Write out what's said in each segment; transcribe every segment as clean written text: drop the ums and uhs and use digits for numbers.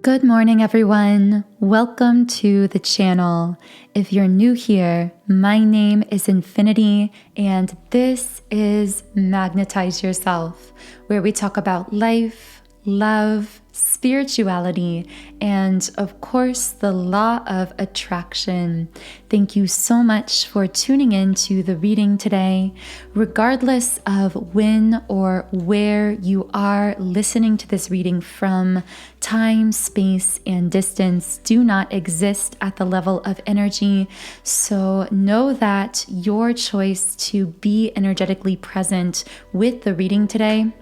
Good morning, everyone. Welcome to the channel. If you're new here, my name is Infinity, and this is Magnetize Yourself, where we talk about life, love, spirituality, and of course, the law of attraction. Thank you so much for tuning in to the reading today. Regardless of when or where you are listening to this reading from, time, space, and distance do not exist at the level of energy. So know that your choice to be energetically present with the reading today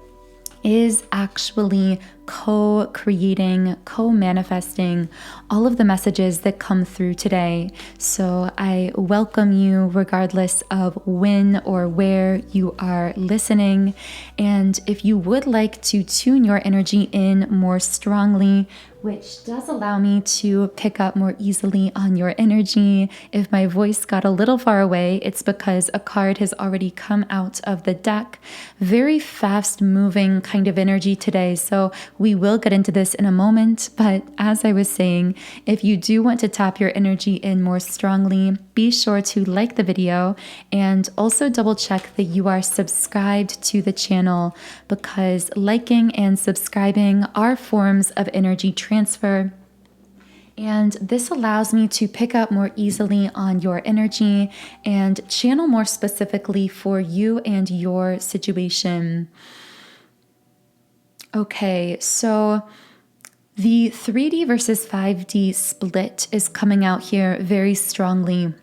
is actually co-creating, co-manifesting all of the messages that come through today. So I welcome you regardless of when or where you are listening. And if you would like to tune your energy in more strongly, which does allow me to pick up more easily on your energy. If my voice got a little far away, it's because a card has already come out of the deck. Very fast moving kind of energy today, so we will get into this in a moment. But as I was saying, if you do want to tap your energy in more strongly, be sure to like the video and also double check that you are subscribed to the channel, because liking and subscribing are forms of energy transfer. And this allows me to pick up more easily on your energy and channel more specifically for you and your situation. Okay, so the 3D versus 5D split is coming out here very strongly.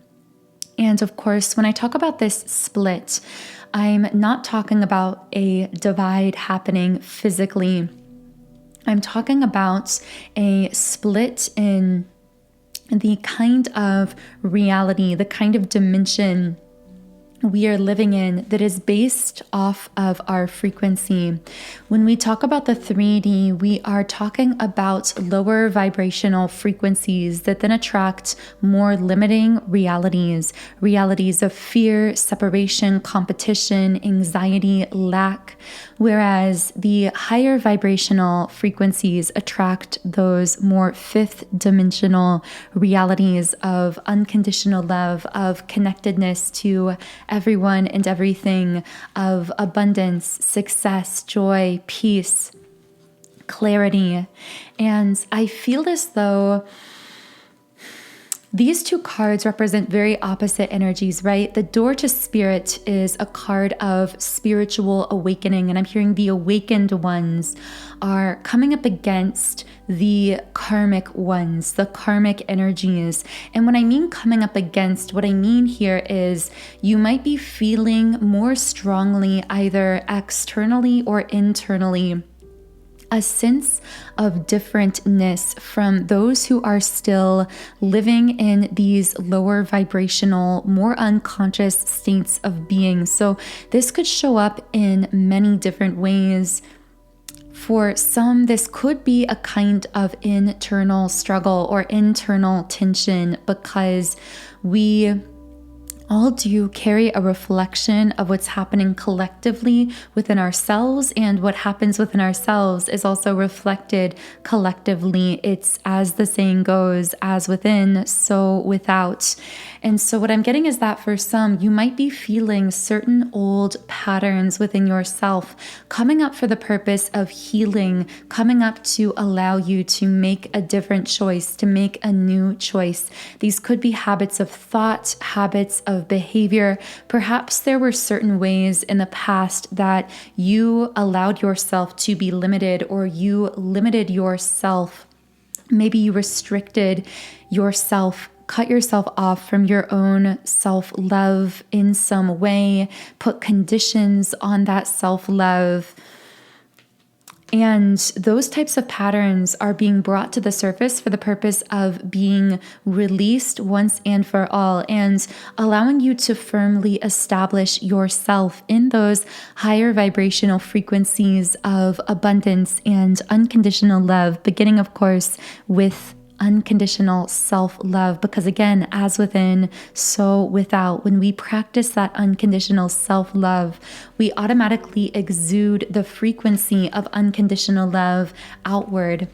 And of course, when I talk about this split, I'm not talking about a divide happening physically. I'm talking about a split in the kind of reality, the kind of dimension we are living in that is based off of our frequency. When we talk about the 3D, we are talking about lower vibrational frequencies that then attract more limiting realities of fear, separation, competition, anxiety, lack, whereas the higher vibrational frequencies attract those more fifth dimensional realities of unconditional love, of connectedness to everyone and everything, of abundance, success, joy, peace, clarity. And I feel as though these two cards represent very opposite energies, right? The door to spirit is a card of spiritual awakening, and I'm hearing the awakened ones are coming up against the karmic ones, the karmic energies. And when I mean coming up against, what I mean here is you might be feeling more strongly, either externally or internally, a sense of differentness from those who are still living in these lower vibrational, more unconscious states of being. So this could show up in many different ways. For some, this could be a kind of internal struggle or internal tension, because we all do carry a reflection of what's happening collectively within ourselves, and what happens within ourselves is also reflected collectively. It's, as the saying goes, as within, so without. And so what I'm getting is that for some, you might be feeling certain old patterns within yourself coming up for the purpose of healing, coming up to allow you to make a different choice, to make a new choice. These could be habits of thought, habits of behavior. Perhaps there were certain ways in the past that you allowed yourself to be limited, or you limited yourself. Maybe you restricted yourself, cut yourself off from your own self-love in some way, put conditions on that self-love. And those types of patterns are being brought to the surface for the purpose of being released once and for all, and allowing you to firmly establish yourself in those higher vibrational frequencies of abundance and unconditional love, beginning, of course, with unconditional self-love, because again, as within, so without. When we practice that unconditional self-love, we automatically exude the frequency of unconditional love outward.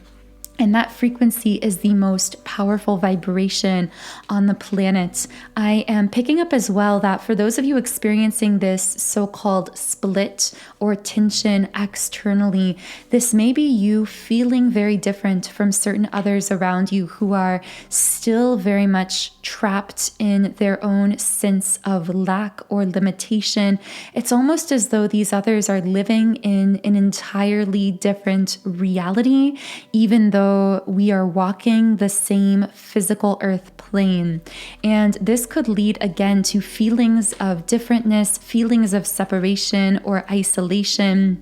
And that frequency is the most powerful vibration on the planet. I am picking up as well that for those of you experiencing this so-called split or tension externally, this may be you feeling very different from certain others around you who are still very much trapped in their own sense of lack or limitation. It's almost as though these others are living in an entirely different reality, even though we are walking the same physical earth plane. And this could lead again to feelings of differentness, feelings of separation or isolation.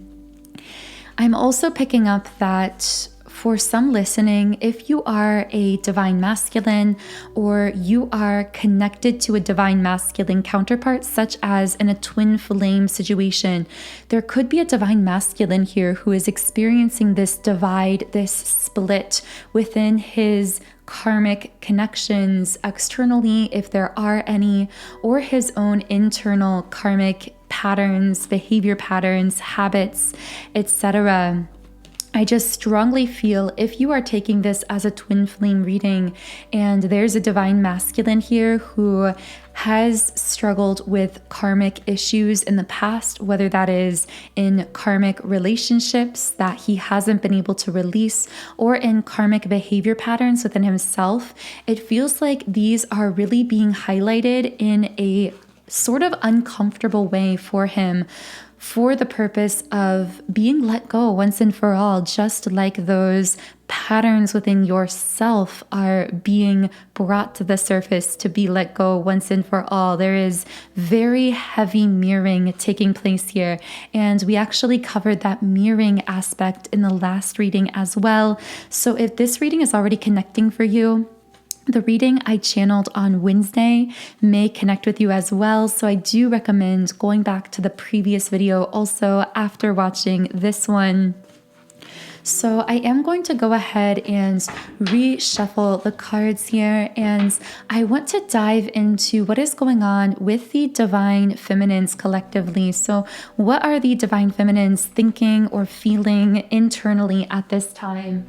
I'm also picking up that for some listening, if you are a divine masculine or you are connected to a divine masculine counterpart, such as in a twin flame situation, there could be a divine masculine here who is experiencing this divide, this split within his karmic connections externally, if there are any, or his own internal karmic patterns, behavior patterns, habits, etc. I just strongly feel if you are taking this as a twin flame reading and there's a divine masculine here who has struggled with karmic issues in the past, whether that is in karmic relationships that he hasn't been able to release or in karmic behavior patterns within himself, it feels like these are really being highlighted in a sort of uncomfortable way for him, for the purpose of being let go once and for all, just like those patterns within yourself are being brought to the surface to be let go once and for all. There is very heavy mirroring taking place here, and we actually covered that mirroring aspect in the last reading as well. So if this reading is already connecting for you, the reading I channeled on Wednesday may connect with you as well, so I do recommend going back to the previous video also after watching this one. So I am going to go ahead and reshuffle the cards here, and I want to dive into what is going on with the Divine Feminines collectively. So what are the Divine Feminines thinking or feeling internally at this time?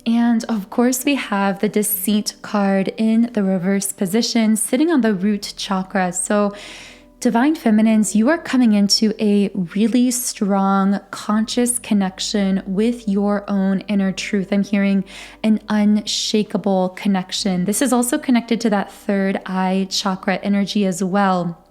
And of course, we have the Deceit card in the reverse position, sitting on the root chakra. So Divine Feminines, you are coming into a really strong conscious connection with your own inner truth. I'm hearing an unshakable connection. This is also connected to that third eye chakra energy as well.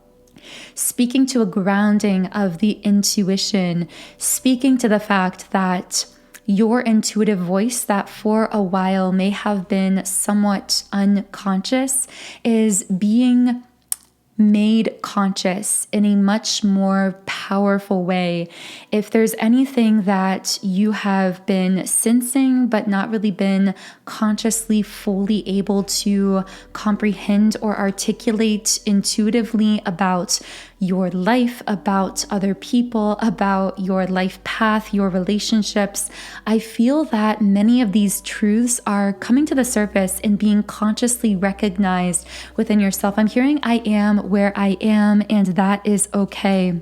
Speaking to a grounding of the intuition, speaking to the fact that your intuitive voice that for a while may have been somewhat unconscious is being made conscious in a much more powerful way. If there's anything that you have been sensing but not really been consciously fully able to comprehend or articulate intuitively about your life, about other people, about your life path, your relationships, I feel that many of these truths are coming to the surface and being consciously recognized within yourself. I'm hearing I am where I am, and that is okay.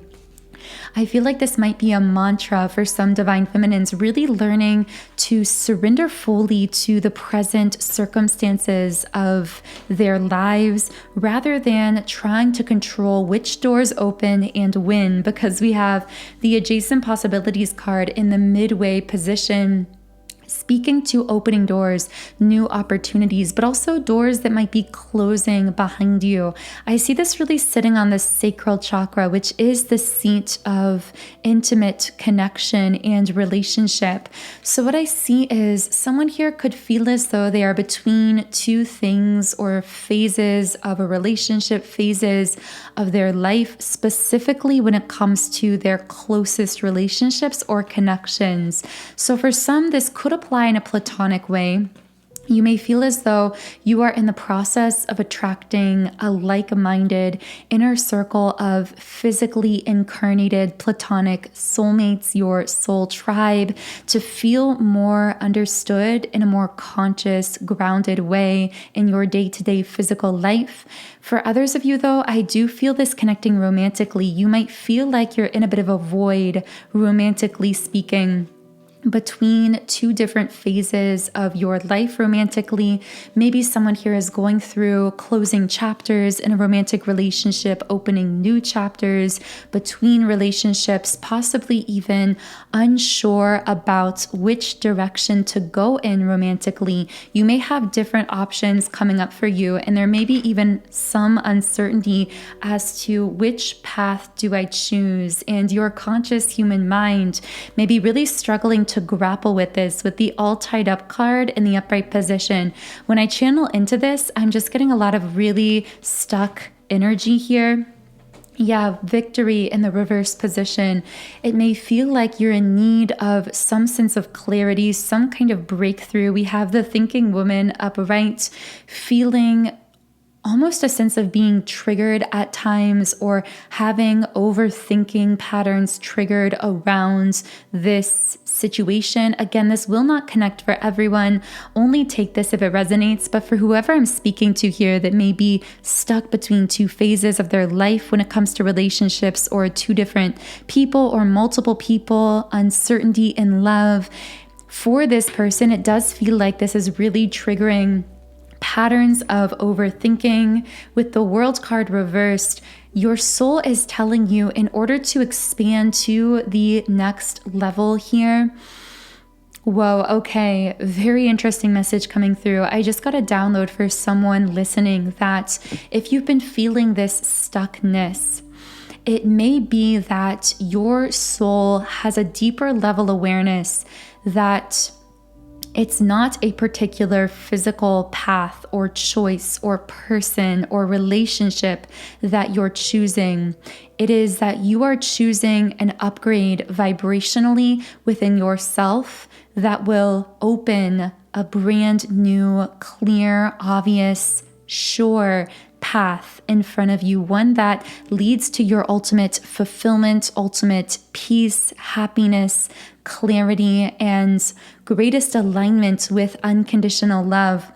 I feel like this might be a mantra for some Divine Feminines, really learning to surrender fully to the present circumstances of their lives rather than trying to control which doors open and when, because we have the Adjacent Possibilities card in the midway position, speaking to opening doors, new opportunities, but also doors that might be closing behind you. I see this really sitting on the sacral chakra, which is the seat of intimate connection and relationship. So what I see is someone here could feel as though they are between two things or phases of a relationship, phases of their life, specifically when it comes to their closest relationships or connections. So for some, this could apply in a platonic way. You may feel as though you are in the process of attracting a like-minded inner circle of physically incarnated platonic soulmates, your soul tribe, to feel more understood in a more conscious, grounded way in your day-to-day physical life. For others of you, though, I do feel this connecting romantically. You might feel like you're in a bit of a void, romantically speaking. between two different phases of your life romantically. Maybe someone here is going through closing chapters in a romantic relationship, opening new chapters between relationships, possibly even unsure about which direction to go in romantically. You may have different options coming up for you, and there may be even some uncertainty as to which path do I choose. And your conscious human mind may be really struggling to grapple with this, with the all tied up card in the upright position. When I channel into this, I'm just getting a lot of really stuck energy here. Yeah, victory in the reverse position. It may feel like you're in need of some sense of clarity, some kind of breakthrough. We have the thinking woman upright, feeling almost a sense of being triggered at times, or having overthinking patterns triggered around this situation. Again, this will not connect for everyone. Only take this if it resonates. But for whoever I'm speaking to here that may be stuck between two phases of their life when it comes to relationships, or two different people or multiple people, uncertainty in love, for this person, it does feel like this is really triggering patterns of overthinking. With the World card reversed, your soul is telling you, in order to expand to the next level here. Whoa, okay, very interesting message coming through. I just got a download for someone listening that if you've been feeling this stuckness, it may be that your soul has a deeper level awareness that it's not a particular physical path or choice or person or relationship that you're choosing. It is that you are choosing an upgrade vibrationally within yourself that will open a brand new, clear, obvious, sure path in front of you, one that leads to your ultimate fulfillment, ultimate peace, happiness, clarity, and greatest alignment with unconditional love.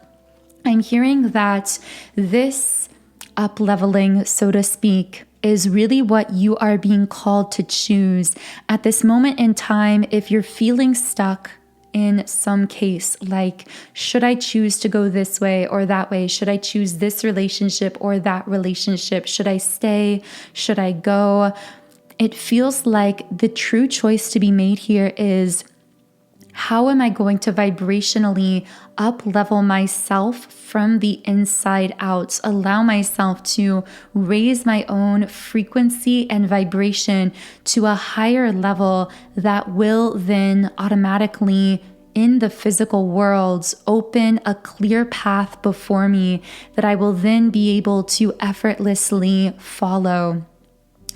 I'm hearing that this up-leveling, so to speak, is really what you are being called to choose. At this moment in time, if you're feeling stuck in some case, like, should I choose to go this way or that way? Should I choose this relationship or that relationship? Should I stay? Should I go? It feels like the true choice to be made here is, how am I going to vibrationally up-level myself from the inside out, allow myself to raise my own frequency and vibration to a higher level that will then automatically, in the physical world, open a clear path before me that I will then be able to effortlessly follow.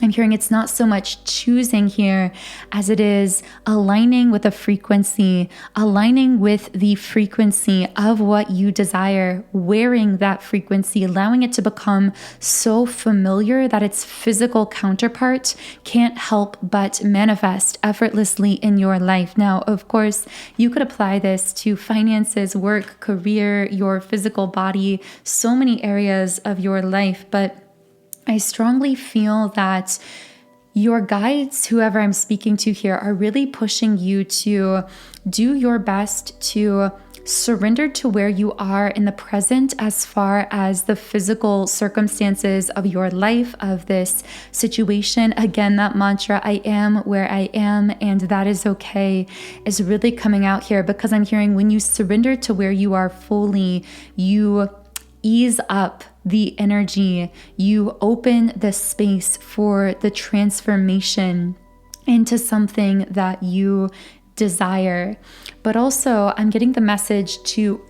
I'm hearing it's not so much choosing here as it is aligning with a frequency, aligning with the frequency of what you desire, wearing that frequency, allowing it to become so familiar that its physical counterpart can't help but manifest effortlessly in your life. Now, of course, you could apply this to finances, work, career, your physical body, so many areas of your life, but I strongly feel that your guides, whoever I'm speaking to here, are really pushing you to do your best to surrender to where you are in the present as far as the physical circumstances of your life, of this situation. Again, that mantra, I am where I am and that is okay, is really coming out here, because I'm hearing when you surrender to where you are fully, you ease up the energy, you open the space for the transformation into something that you desire. But also, I'm getting the message to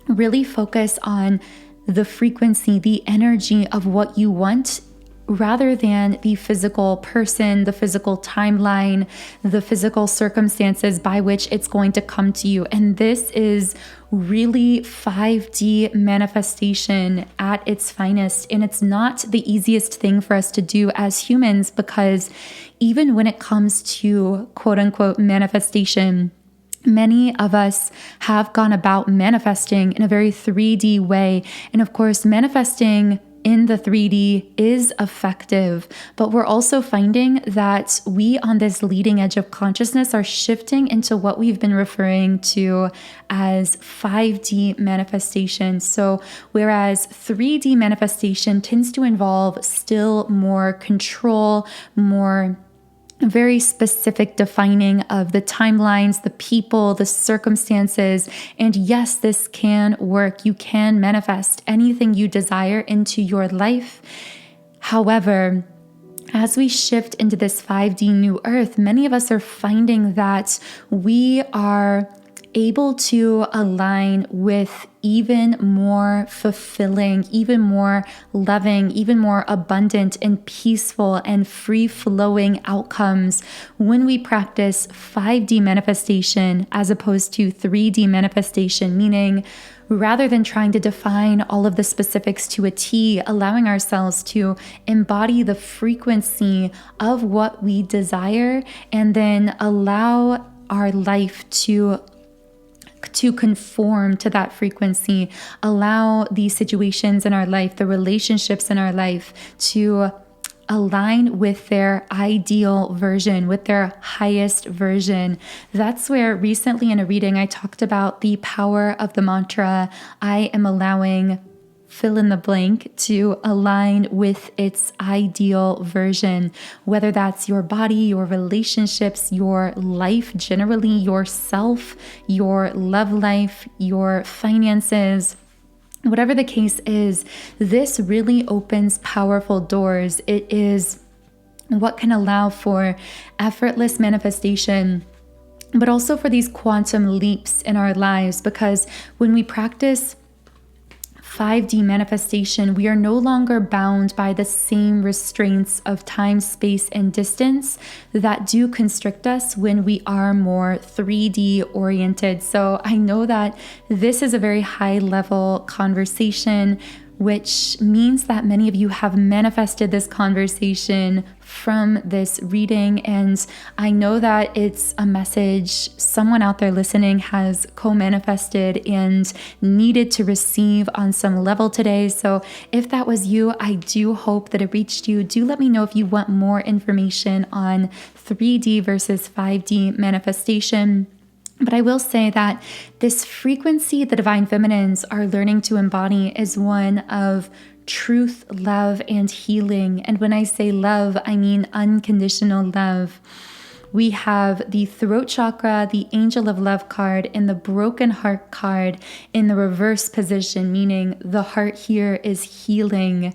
really focus on the frequency, the energy of what you want, rather than the physical person, the physical timeline, the physical circumstances by which it's going to come to you. And this is really 5D manifestation at its finest. And it's not the easiest thing for us to do as humans, because even when it comes to quote unquote manifestation, many of us have gone about manifesting in a very 3D way. And of course, manifesting in the 3D is effective, but we're also finding that we on this leading edge of consciousness are shifting into what we've been referring to as 5D manifestation. So whereas 3D manifestation tends to involve still more control, more very specific defining of the timelines, the people, the circumstances. And yes, this can work. You can manifest anything you desire into your life. However, as we shift into this 5D new earth, many of us are finding that we are able to align with even more fulfilling, even more loving, even more abundant and peaceful and free-flowing outcomes when we practice 5D manifestation as opposed to 3D manifestation, meaning rather than trying to define all of the specifics to a T, allowing ourselves to embody the frequency of what we desire and then allow our life to conform to that frequency, allow the situations in our life, the relationships in our life to align with their ideal version, with their highest version. That's where recently in a reading, I talked about the power of the mantra, I am allowing fill in the blank to align with its ideal version, whether that's your body, your relationships, your life generally, yourself, your love life, your finances. Whatever the case is, this really opens powerful doors. It is what can allow for effortless manifestation, but also for these quantum leaps in our lives, because when we practice 5D manifestation, we are no longer bound by the same restraints of time, space, and distance that do constrict us when we are more 3D oriented. So I know that this is a very high level conversation, which means that many of you have manifested this conversation from this reading. And I know that it's a message someone out there listening has co-manifested and needed to receive on some level today. So if that was you, I do hope that it reached you. Do let me know if you want more information on 3D versus 5D manifestation. But I will say that this frequency the Divine Feminines are learning to embody is one of truth, love, and healing. And when I say love, I mean unconditional love. We have the throat chakra, the Angel of Love card, and the broken heart card in the reverse position, meaning the heart here is healing.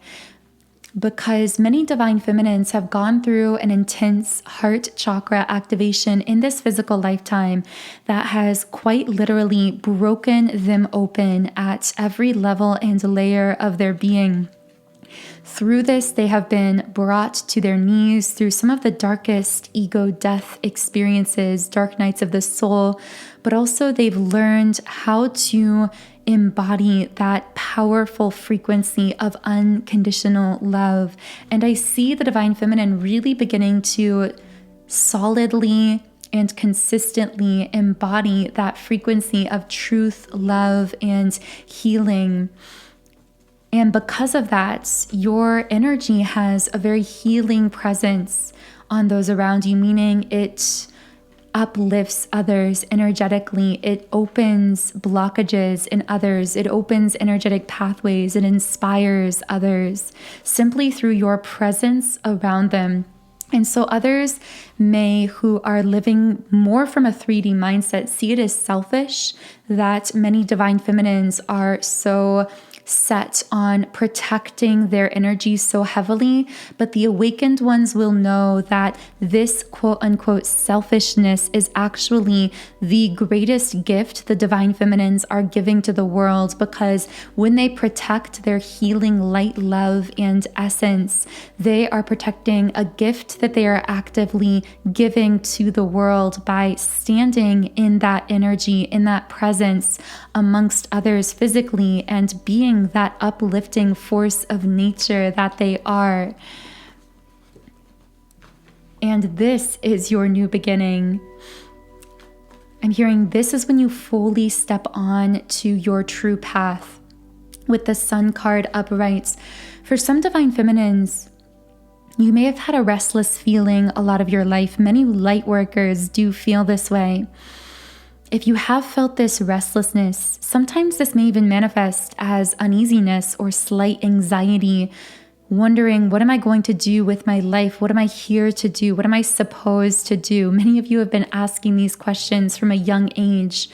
Because many Divine Feminines have gone through an intense heart chakra activation in this physical lifetime that has quite literally broken them open at every level and layer of their being. Through this, they have been brought to their knees through some of the darkest ego death experiences, dark nights of the soul, but also they've learned how to embody that powerful frequency of unconditional love. And I see the Divine Feminine really beginning to solidly and consistently embody that frequency of truth, love, and healing. And because of that, your energy has a very healing presence on those around you, meaning it uplifts others energetically. It opens blockages in others. It opens energetic pathways. It inspires others simply through your presence around them. And so others who are living more from a 3D mindset, see it as selfish that many Divine Feminines are so set on protecting their energy so heavily, but the awakened ones will know that this quote-unquote selfishness is actually the greatest gift the Divine Feminines are giving to the world, because when they protect their healing light, love, and essence, they are protecting a gift that they are actively giving to the world by standing in that energy, in that presence amongst others physically, and being that uplifting force of nature that they are. And this is your new beginning. I'm hearing this is when you fully step on to your true path. with the Sun card upright. For some divine feminines, you may have had a restless feeling a lot of your life. Many light workers do feel this way. If you have felt this restlessness, sometimes this may even manifest as uneasiness or slight anxiety, wondering, what am I going to do with my life? What am I here to do? What am I supposed to do? Many of you have been asking these questions from a young age.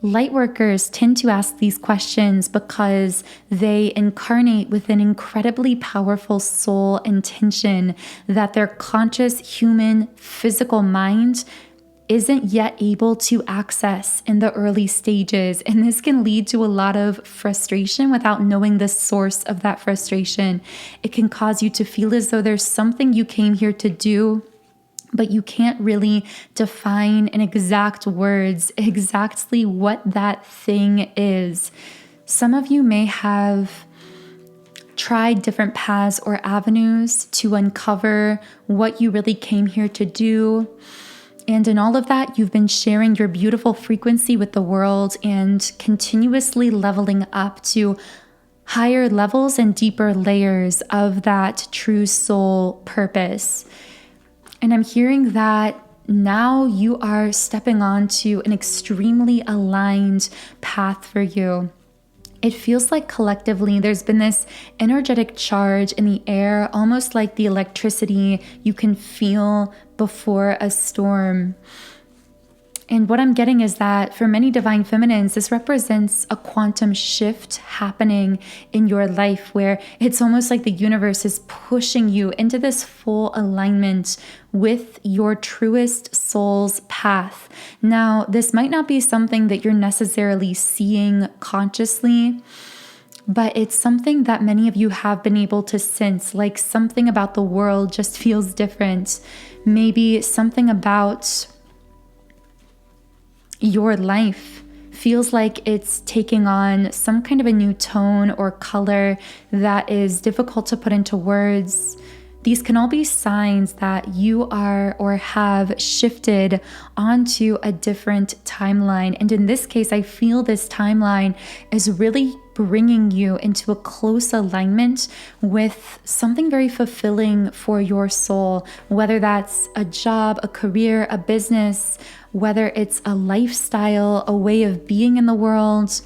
Light workers tend to ask these questions because they incarnate with an incredibly powerful soul intention that their conscious human physical mind isn't yet able to access in the early stages. And this can lead to a lot of frustration without knowing the source of that frustration. It can cause you to feel as though there's something you came here to do, but you can't really define in exact words exactly what that thing is. Some of you may have tried different paths or avenues to uncover what you really came here to do. And in all of that, you've been sharing your beautiful frequency with the world and continuously leveling up to higher levels and deeper layers of that true soul purpose. And I'm hearing that now you are stepping onto an extremely aligned path for you. It feels like collectively there's been this energetic charge in the air, almost like the electricity you can feel before a storm. And what I'm getting is that for many divine feminines, this represents a quantum shift happening in your life where it's almost like the universe is pushing you into this full alignment with your truest soul's path. Now, this might not be something that you're necessarily seeing consciously, but it's something that many of you have been able to sense, like something about the world just feels different. Maybe something about your life feels like it's taking on some kind of a new tone or color that is difficult to put into words. These can all be signs that you are or have shifted onto a different timeline. And in this case, I feel this timeline is really bringing you into a close alignment with something very fulfilling for your soul, whether that's a job, a career, a business, whether it's a lifestyle, a way of being in the world,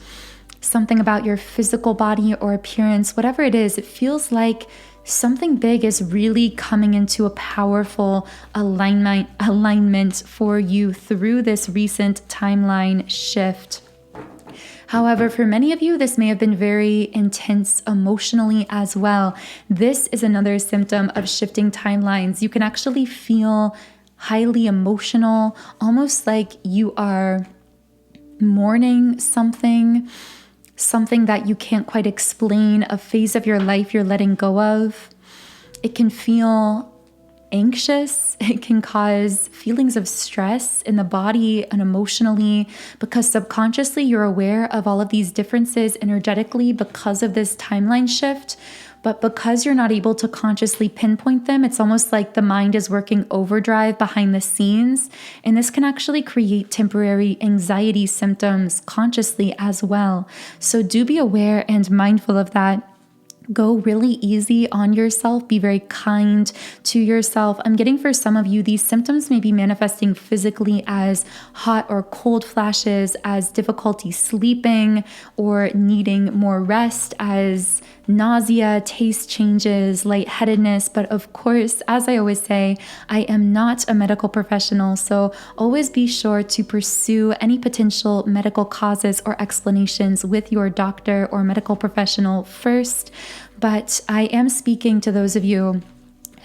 something about your physical body or appearance, whatever it is, it feels like something big is really coming into a powerful alignment for you through this recent timeline shift. However, for many of you, this may have been very intense emotionally as well. This is another symptom of shifting timelines. You can actually feel highly emotional, almost like you are mourning something that you can't quite explain, a phase of your life you're letting go of. It can feel anxious. It can cause feelings of stress in the body and emotionally because subconsciously you're aware of all of these differences energetically because of this timeline shift. But because you're not able to consciously pinpoint them, it's almost like the mind is working overdrive behind the scenes. And this can actually create temporary anxiety symptoms consciously as well. So do be aware and mindful of that. Go really easy on yourself. Be very kind to yourself. I'm getting for some of you, these symptoms may be manifesting physically as hot or cold flashes, as difficulty sleeping or needing more rest, as nausea, taste changes, lightheadedness. But of course, as I always say, I am not a medical professional. So always be sure to pursue any potential medical causes or explanations with your doctor or medical professional first. But I am speaking to those of you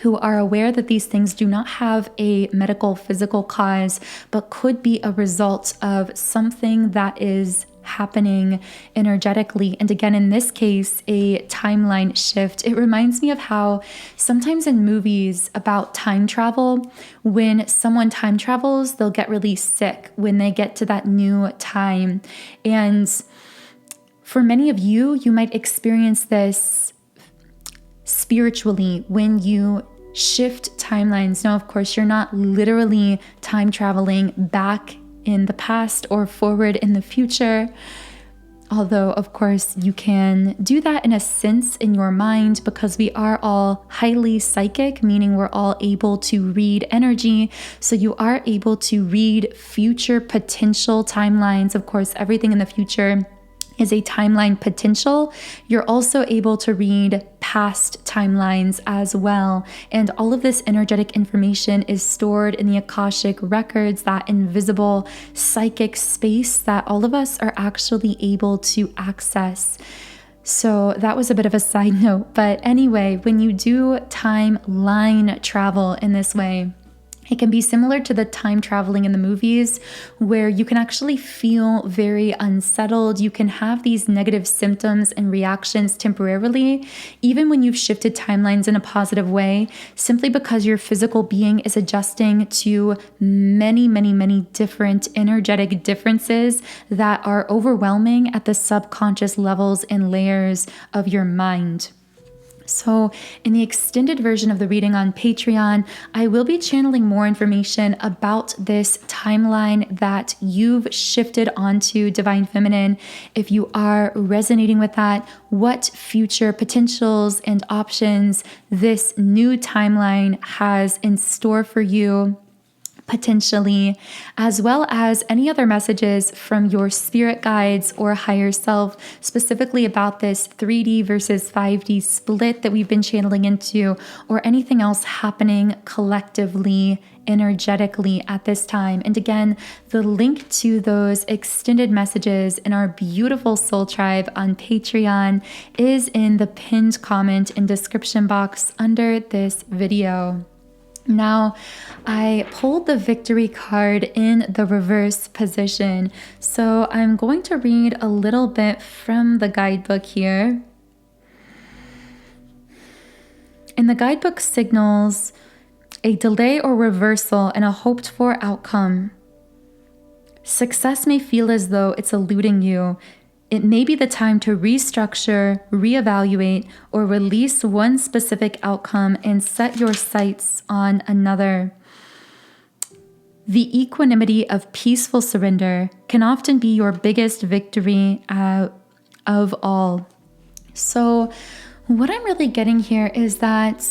who are aware that these things do not have a medical physical cause, but could be a result of something that is happening energetically. And again, in this case, a timeline shift. It reminds me of how sometimes in movies about time travel, when someone time travels, they'll get really sick when they get to that new time. And for many of you, you might experience this spiritually when you shift timelines. Now, of course, you're not literally time traveling back in the past or forward in the future, Although, of course, you can do that in a sense in your mind because we are all highly psychic, meaning we're all able to read energy. So you are able to read future potential timelines. Of course, everything in the future is a timeline potential. You're also able to read past timelines as well. And all of this energetic information is stored in the Akashic records, that invisible psychic space that all of us are actually able to access. So that was a bit of a side note. But anyway, when you do timeline travel in this way, it can be similar to the time traveling in the movies where you can actually feel very unsettled. You can have these negative symptoms and reactions temporarily, even when you've shifted timelines in a positive way, simply because your physical being is adjusting to many, many, many different energetic differences that are overwhelming at the subconscious levels and layers of your mind. So in the extended version of the reading on Patreon, I will be channeling more information about this timeline that you've shifted onto Divine Feminine. If you are resonating with that, what future potentials and options this new timeline has in store for you, potentially, as well as any other messages from your spirit guides or higher self, specifically about this 3D versus 5D split that we've been channeling into, or anything else happening collectively, energetically at this time. And again, the link to those extended messages in our beautiful soul tribe on Patreon is in the pinned comment and description box under this video. Now, I pulled the victory card in the reverse position, so I'm going to read a little bit from the guidebook here. And the guidebook signals a delay or reversal in a hoped-for outcome. Success may feel as though it's eluding you. It may be the time to restructure, reevaluate, or release one specific outcome and set your sights on another. The equanimity of peaceful surrender can often be your biggest victory of all. So what I'm really getting here is that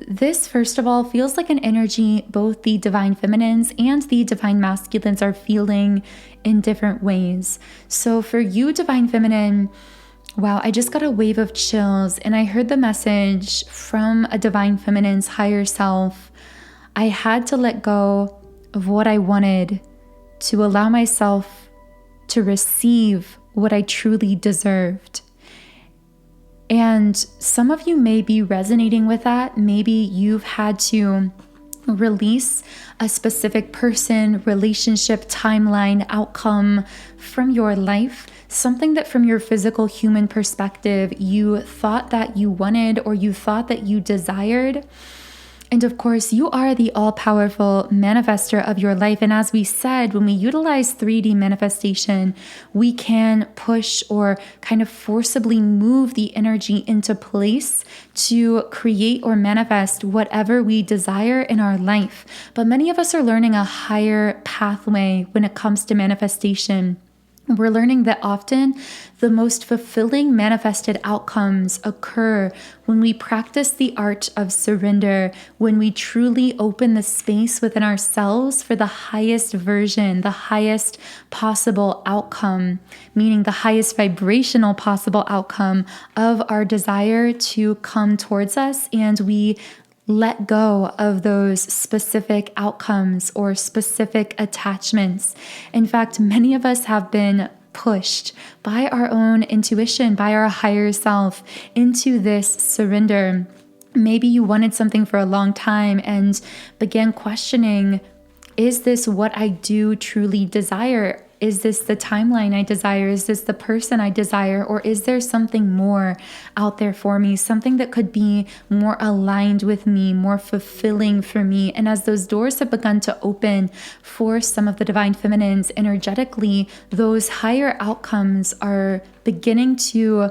this, first of all, feels like an energy both the Divine Feminines and the Divine Masculines are feeling in different ways. So for you, Divine Feminine, wow, I just got a wave of chills, and I heard the message from a Divine Feminine's higher self. I had to let go of what I wanted to allow myself to receive what I truly deserved. And some of you may be resonating with that. Maybe you've had to release a specific person, relationship, timeline, outcome from your life, something that from your physical human perspective, you thought that you wanted or you thought that you desired. And of course, you are the all-powerful manifester of your life. And as we said, when we utilize 3D manifestation, we can push or kind of forcibly move the energy into place to create or manifest whatever we desire in our life. But many of us are learning a higher pathway when it comes to manifestation. We're learning that often the most fulfilling manifested outcomes occur when we practice the art of surrender, when we truly open the space within ourselves for the highest version, the highest possible outcome, meaning the highest vibrational possible outcome of our desire to come towards us, and we let go of those specific outcomes or specific attachments. In fact, many of us have been pushed by our own intuition, by our higher self, into this surrender. Maybe you wanted something for a long time and began questioning, is this what I do truly desire? Is this the timeline I desire? Is this the person I desire? Or is there something more out there for me? Something that could be more aligned with me, more fulfilling for me? And as those doors have begun to open for some of the Divine Feminines energetically, those higher outcomes are beginning to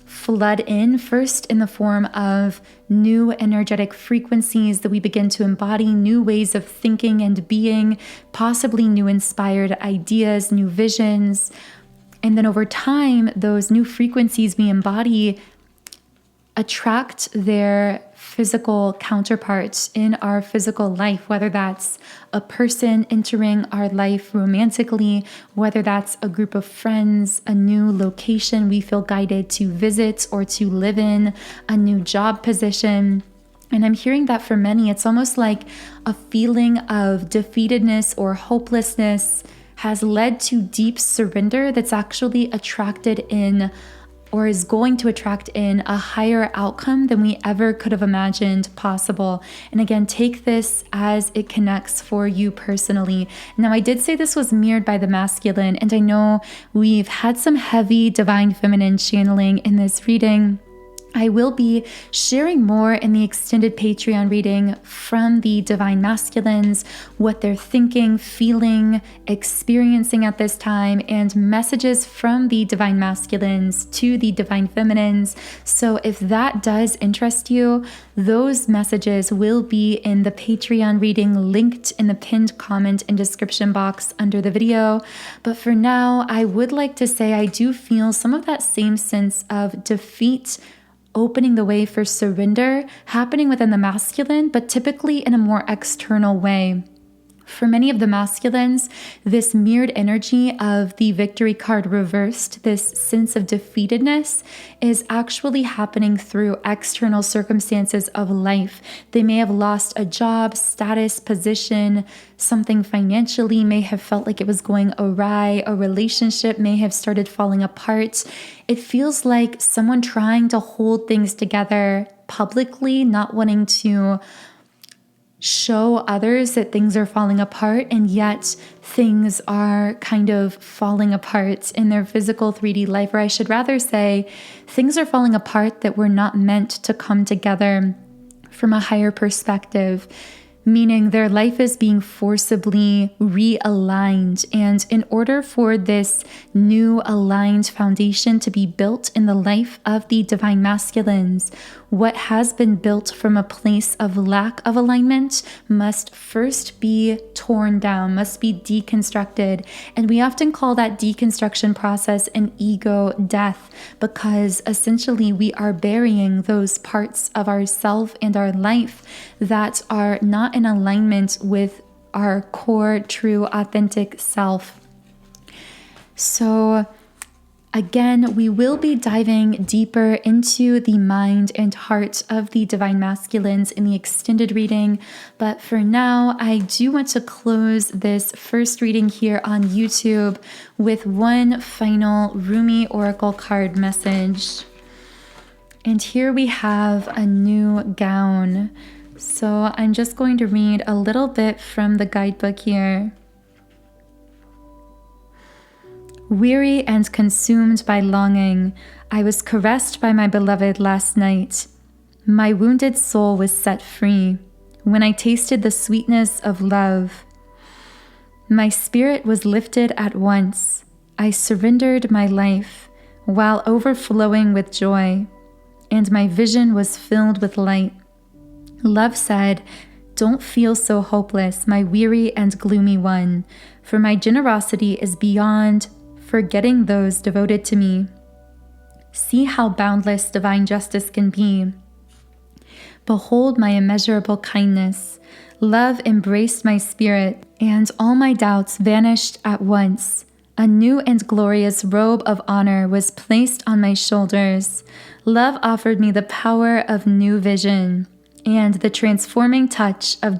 flood in, first in the form of new energetic frequencies that we begin to embody, new ways of thinking and being, possibly new inspired ideas, new visions. And then over time, those new frequencies we embody attract their physical counterparts in our physical life, whether that's a person entering our life romantically, whether that's a group of friends, a new location we feel guided to visit or to live in, a new job position. And I'm hearing that for many, it's almost like a feeling of defeatedness or hopelessness has led to deep surrender that's actually attracted in, or is going to attract in, a higher outcome than we ever could have imagined possible. And again, take this as it connects for you personally. Now, I did say this was mirrored by the masculine, and I know we've had some heavy divine feminine channeling in this reading. I will be sharing more in the extended Patreon reading from the divine masculines, what they're thinking, feeling, experiencing at this time, and messages from the divine masculines to the divine feminines. So if that does interest you, those messages will be in the Patreon reading linked in the pinned comment and description box under the video. But for now, I would like to say I do feel some of that same sense of defeat opening the way for surrender happening within the masculine, but typically in a more external way. For many of the masculines, this mirrored energy of the victory card reversed, this sense of defeatedness, is actually happening through external circumstances of life. They may have lost a job, status, position, something financially may have felt like it was going awry, a relationship may have started falling apart. It feels like someone trying to hold things together publicly, not wanting to show others that things are falling apart, and yet things are kind of falling apart in their physical 3D life, or I should rather say things are falling apart that were not meant to come together from a higher perspective, meaning their life is being forcibly realigned. And in order for this new aligned foundation to be built in the life of the divine masculines, what has been built from a place of lack of alignment must first be torn down, must be deconstructed. And we often call that deconstruction process an ego death, because essentially we are burying those parts of ourself and our life that are not in alignment with our core, true, authentic self. So again, we will be diving deeper into the mind and heart of the divine masculines in the extended reading. But for now, I do want to close this first reading here on YouTube with one final Rumi Oracle card message. And here we have a new gown. So I'm just going to read a little bit from the guidebook here. Weary and consumed by longing, I was caressed by my beloved last night. My wounded soul was set free when I tasted the sweetness of love. My spirit was lifted at once. I surrendered my life while overflowing with joy, and my vision was filled with light. Love said, "Don't feel so hopeless, my weary and gloomy one, for my generosity is beyond forgetting those devoted to me. See how boundless divine justice can be. Behold my immeasurable kindness. Love embraced my spirit, and all my doubts vanished at once. A new and glorious robe of honor was placed on my shoulders. Love offered me the power of new vision and the transforming touch of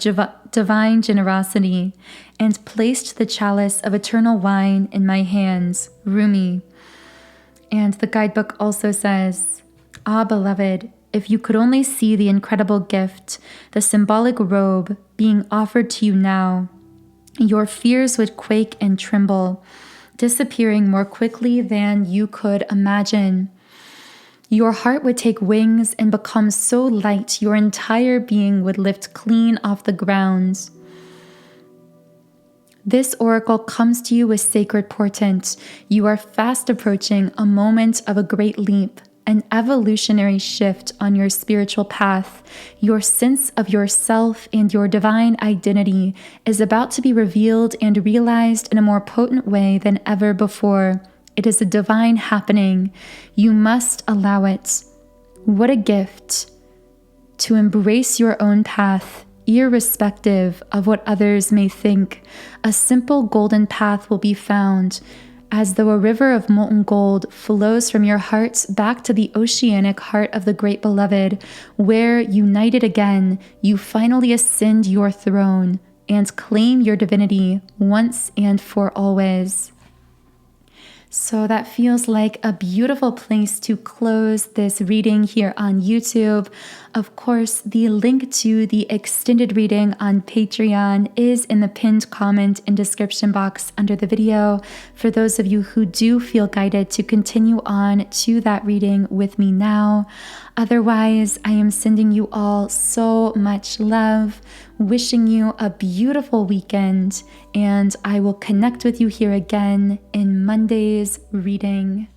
divine generosity, and placed the chalice of eternal wine in my hands." Rumi. And the guidebook also says, "Ah, beloved, if you could only see the incredible gift, the symbolic robe being offered to you now, your fears would quake and tremble, disappearing more quickly than you could imagine. Your heart would take wings and become so light your entire being would lift clean off the ground. This oracle comes to you with sacred portent. You are fast approaching a moment of a great leap, an evolutionary shift on your spiritual path. Your sense of yourself and your divine identity is about to be revealed and realized in a more potent way than ever before. It is a divine happening. You must allow it. What a gift to embrace your own path, irrespective of what others may think. A simple golden path will be found, as though a river of molten gold flows from your heart back to the oceanic heart of the great beloved, where, united again, you finally ascend your throne and claim your divinity once and for always. So that feels like a beautiful place to close this reading here on YouTube. Of course, the link to the extended reading on Patreon is in the pinned comment and description box under the video for those of you who do feel guided to continue on to that reading with me now. Otherwise, I am sending you all so much love, wishing you a beautiful weekend, and I will connect with you here again in Monday's reading.